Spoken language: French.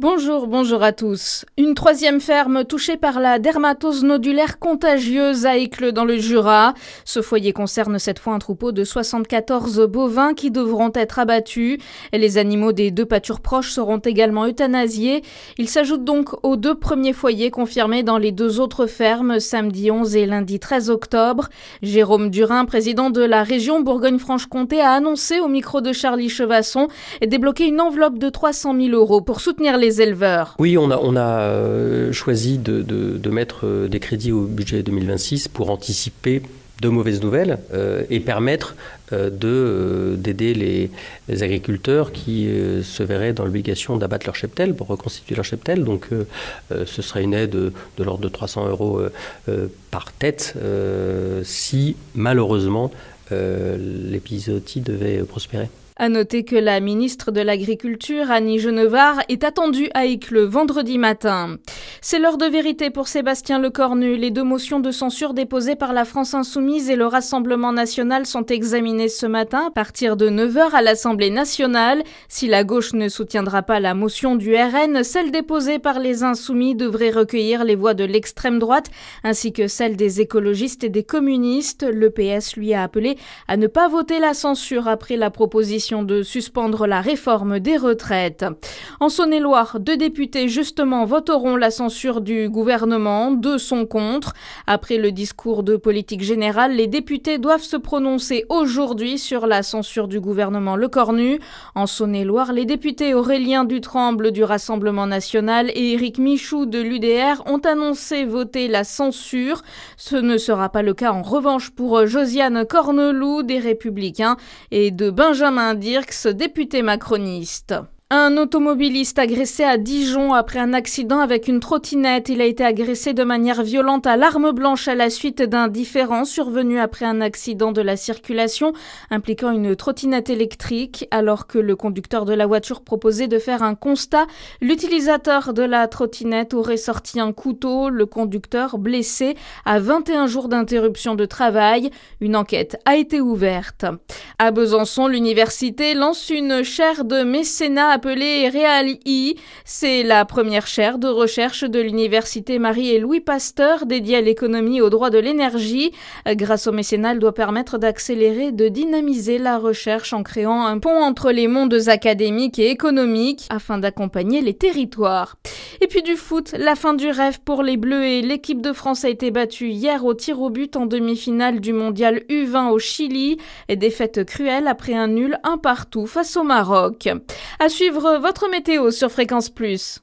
Bonjour à tous. Une troisième ferme touchée par la dermatose nodulaire contagieuse à Écleux dans le Jura. Ce foyer concerne cette fois un troupeau de 74 bovins qui devront être abattus. Et les animaux des deux pâtures proches seront également euthanasiés. Ils s'ajoutent donc aux deux premiers foyers confirmés dans les deux autres fermes samedi 11 et lundi 13 octobre. Jérôme Durin, président de la région Bourgogne-Franche-Comté, a annoncé au micro de Charlie Chevasson débloquer une enveloppe de 300 000 € pour soutenir les éleveurs. Oui, on a choisi de mettre des crédits au budget 2026 pour anticiper de mauvaises nouvelles et permettre d'aider les agriculteurs qui se verraient dans l'obligation d'abattre leur cheptel pour reconstituer leur cheptel. Donc ce serait une aide de l'ordre de 300 € par tête si malheureusement l'épizootie devait prospérer. À noter que la ministre de l'Agriculture, Annie Genevard, est attendue à Écleux vendredi matin. C'est l'heure de vérité pour Sébastien Lecornu. Les deux motions de censure déposées par la France Insoumise et le Rassemblement National sont examinées ce matin à partir de 9h à l'Assemblée nationale. Si la gauche ne soutiendra pas la motion du RN, celle déposée par les Insoumis devrait recueillir les voix de l'extrême droite ainsi que celles des écologistes et des communistes. Le PS lui a appelé à ne pas voter la censure après la proposition de suspendre la réforme des retraites. En Saône-et-Loire, 2 députés justement voteront la censure du gouvernement, 2 sont contre. Après le discours de politique générale, les députés doivent se prononcer aujourd'hui sur la censure du gouvernement Lecornu. En Saône-et-Loire, les députés Aurélien Dutremble du Rassemblement National et Éric Michou de l'UDR ont annoncé voter la censure. Ce ne sera pas le cas en revanche pour Josiane Corneloup des Républicains et de Benjamin Dirks, député macroniste. Un automobiliste agressé à Dijon après un accident avec une trottinette. Il a été agressé de manière violente à l'arme blanche à la suite d'un différend survenu après un accident de la circulation impliquant une trottinette électrique. Alors que le conducteur de la voiture proposait de faire un constat, l'utilisateur de la trottinette aurait sorti un couteau. Le conducteur, blessé, a 21 jours d'interruption de travail. Une enquête a été ouverte. À Besançon, l'université lance une chaire de mécénat appelée REAL-I. C'est la première chaire de recherche de l'université Marie et Louis Pasteur dédiée à l'économie et au droit de l'énergie. Grâce au mécénat, elle doit permettre d'accélérer et de dynamiser la recherche en créant un pont entre les mondes académiques et économiques afin d'accompagner les territoires. Et puis du foot, la fin du rêve pour les Bleus et l'équipe de France a été battue hier au tir au but en demi-finale du mondial U20 au Chili. Et défaite cruelle après un nul 1-1 face au Maroc. À suivre votre météo sur Fréquence Plus.